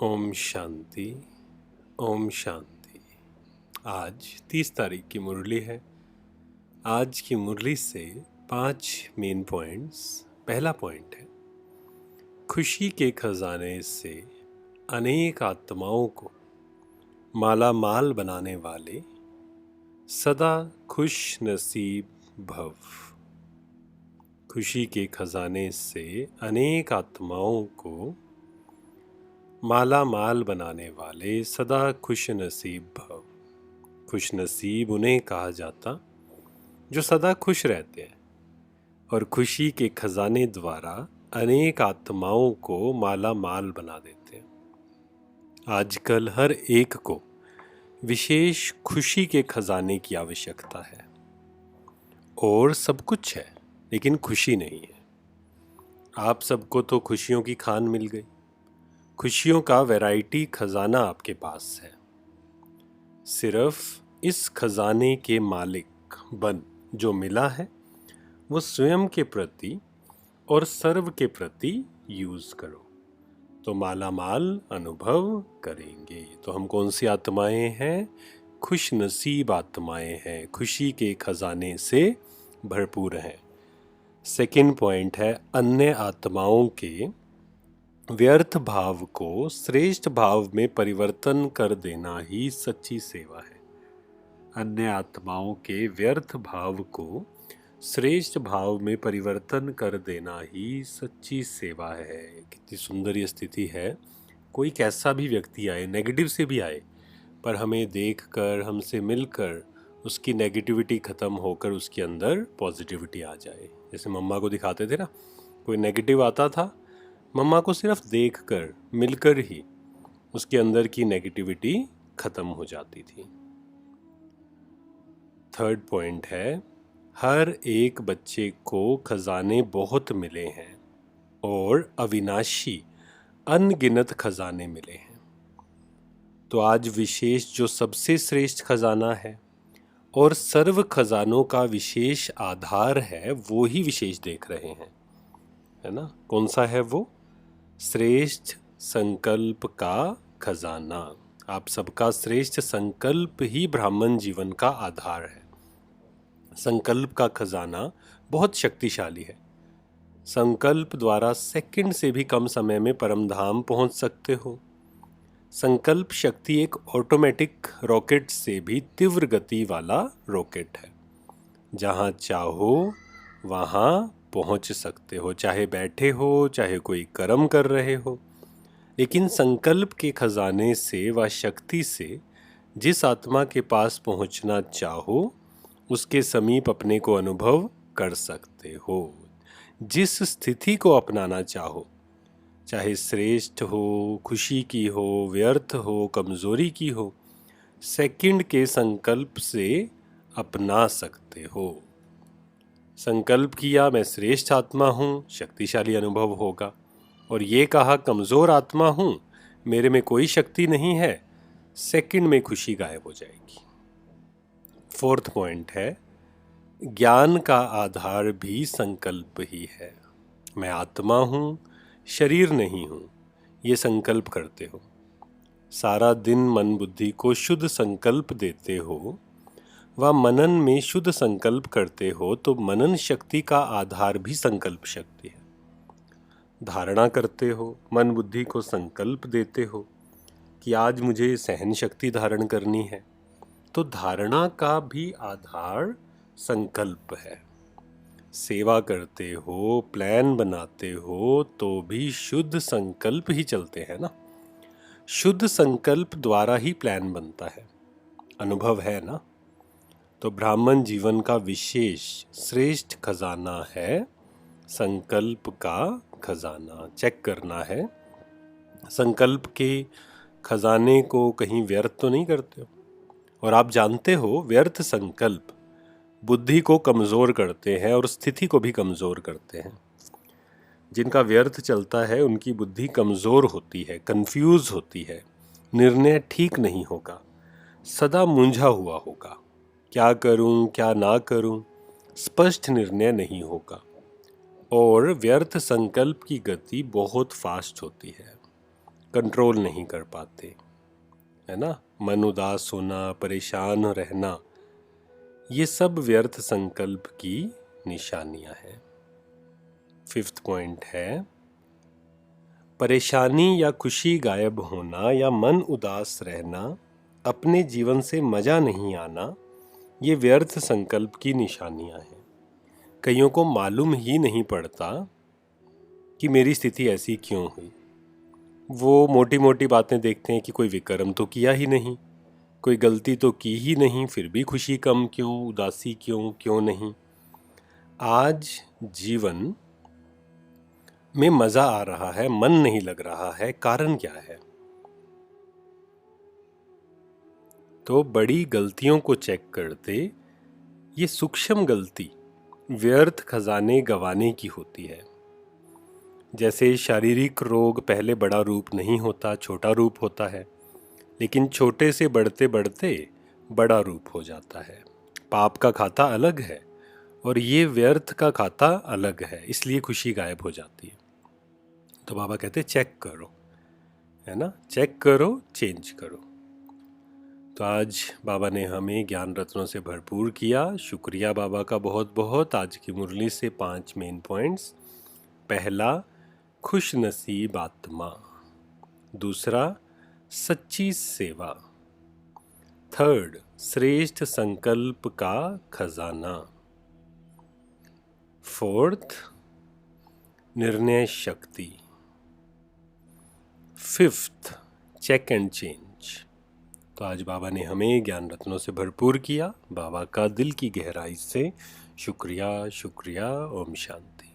ओम शांति। ओम शांति। आज 30 तारीख की मुरली है। आज की मुरली से 5 मेन पॉइंट्स। पहला पॉइंट है, खुशी के खजाने से अनेक आत्माओं को माला माल बनाने वाले सदा खुश नसीब भव। खुशी के खजाने से अनेक आत्माओं को माला माल बनाने वाले सदा खुश नसीब भव। खुश नसीब उन्हें कहा जाता जो सदा खुश रहते हैं और खुशी के खजाने द्वारा अनेक आत्माओं को माला माल बना देते हैं। आजकल हर एक को विशेष खुशी के खजाने की आवश्यकता है और सब कुछ है लेकिन खुशी नहीं है। आप सबको तो खुशियों की खान मिल गई। खुशियों का वैरायटी खजाना आपके पास है। सिर्फ इस खजाने के मालिक बन जो मिला है वो स्वयं के प्रति और सर्व के प्रति यूज करो तो माला माल अनुभव करेंगे। तो हम कौन सी आत्माएं हैं? खुश नसीब आत्माएं हैं, खुशी के खजाने से भरपूर हैं। सेकंड पॉइंट है, अन्य आत्माओं के व्यर्थ भाव को श्रेष्ठ भाव में परिवर्तन कर देना ही सच्ची सेवा है। अन्य आत्माओं के व्यर्थ भाव को श्रेष्ठ भाव में परिवर्तन कर देना ही सच्ची सेवा है। कितनी सुंदर ये स्थिति है। कोई कैसा भी व्यक्ति आए, नेगेटिव से भी आए, पर हमें देखकर, हमसे मिलकर उसकी नेगेटिविटी ख़त्म होकर उसके अंदर पॉजिटिविटी आ जाए। जैसे मम्मा को दिखाते थे ना, कोई नेगेटिव आता था, मम्मा को सिर्फ देखकर, मिलकर ही उसके अंदर की नेगेटिविटी ख़त्म हो जाती थी। थर्ड पॉइंट है, हर एक बच्चे को खजाने बहुत मिले हैं और अविनाशी अनगिनत खजाने मिले हैं। तो आज विशेष जो सबसे श्रेष्ठ खजाना है और सर्व खजानों का विशेष आधार है, वो ही विशेष देख रहे हैं, है ना? कौन सा है वो? श्रेष्ठ संकल्प का खजाना। आप सबका श्रेष्ठ संकल्प ही ब्राह्मण जीवन का आधार है। संकल्प का खजाना बहुत शक्तिशाली है। संकल्प द्वारा सेकंड से भी कम समय में परमधाम पहुंच सकते हो। संकल्प शक्ति एक ऑटोमेटिक रॉकेट से भी तीव्र गति वाला रॉकेट है। जहां चाहो वहां पहुंच सकते हो, चाहे बैठे हो, चाहे कोई कर्म कर रहे हो। लेकिन संकल्प के खजाने से व शक्ति से जिस आत्मा के पास पहुंचना चाहो उसके समीप अपने को अनुभव कर सकते हो। जिस स्थिति को अपनाना चाहो, चाहे श्रेष्ठ हो, खुशी की हो, व्यर्थ हो, कमजोरी की हो, सेकंड के संकल्प से अपना सकते हो। संकल्प किया मैं श्रेष्ठ आत्मा हूँ, शक्तिशाली अनुभव होगा। और ये कहा कमज़ोर आत्मा हूँ, मेरे में कोई शक्ति नहीं है, सेकंड में खुशी गायब हो जाएगी। फोर्थ पॉइंट है, ज्ञान का आधार भी संकल्प ही है। मैं आत्मा हूँ, शरीर नहीं हूँ, ये संकल्प करते हो। सारा दिन मन बुद्धि को शुद्ध संकल्प देते हो व मनन में शुद्ध संकल्प करते हो, तो मनन शक्ति का आधार भी संकल्प शक्ति है। धारणा करते हो, मन बुद्धि को संकल्प देते हो कि आज मुझे सहन शक्ति धारण करनी है, तो धारणा का भी आधार संकल्प है। सेवा करते हो, प्लान बनाते हो, तो भी शुद्ध संकल्प ही चलते हैं ना। शुद्ध संकल्प द्वारा ही प्लान बनता है, अनुभव है ना। तो ब्राह्मण जीवन का विशेष श्रेष्ठ खजाना है संकल्प का खजाना। चेक करना है, संकल्प के खजाने को कहीं व्यर्थ तो नहीं करते हो। और आप जानते हो, व्यर्थ संकल्प बुद्धि को कमज़ोर करते हैं और स्थिति को भी कमज़ोर करते हैं। जिनका व्यर्थ चलता है उनकी बुद्धि कमज़ोर होती है, कंफ्यूज होती है, निर्णय ठीक नहीं होगा, सदा मूंझा हुआ होगा। क्या करूं, क्या ना करूं, स्पष्ट निर्णय नहीं होगा। और व्यर्थ संकल्प की गति बहुत फास्ट होती है। कंट्रोल नहीं कर पाते, है ना। मन उदास होना, परेशान रहना, ये सब व्यर्थ संकल्प की निशानियां हैं। 5th पॉइंट है, परेशानी या खुशी गायब होना या मन उदास रहना, अपने जीवन से मजा नहीं आना, ये व्यर्थ संकल्प की निशानियां हैं। कईयों को मालूम ही नहीं पड़ता कि मेरी स्थिति ऐसी क्यों हुई। वो मोटी मोटी बातें देखते हैं कि कोई विक्रम तो किया ही नहीं, कोई गलती तो की ही नहीं, फिर भी खुशी कम क्यों, उदासी क्यों, क्यों नहीं। आज जीवन में मजा आ रहा है, मन नहीं लग रहा है, कारण क्या है? तो बड़ी गलतियों को चेक करते ये सूक्ष्म गलती व्यर्थ खजाने गंवाने की होती है। जैसे शारीरिक रोग पहले बड़ा रूप नहीं होता, छोटा रूप होता है, लेकिन छोटे से बढ़ते बढ़ते बड़ा रूप हो जाता है। पाप का खाता अलग है और ये व्यर्थ का खाता अलग है, इसलिए खुशी गायब हो जाती है। तो बाबा कहते चेक करो, है ना, चेक करो, चेंज करो। तो आज बाबा ने हमें ज्ञान रत्नों से भरपूर किया। शुक्रिया बाबा का बहुत बहुत। आज की मुरली से 5 मेन पॉइंट्स। पहला, खुश नसीब आत्मा। दूसरा, सच्ची सेवा। थर्ड, श्रेष्ठ संकल्प का खजाना। फोर्थ, निर्णय शक्ति। Fifth, check and change. तो आज बाबा ने हमें ज्ञान रत्नों से भरपूर किया। बाबा का दिल की गहराई से शुक्रिया, शुक्रिया। ओम शांति।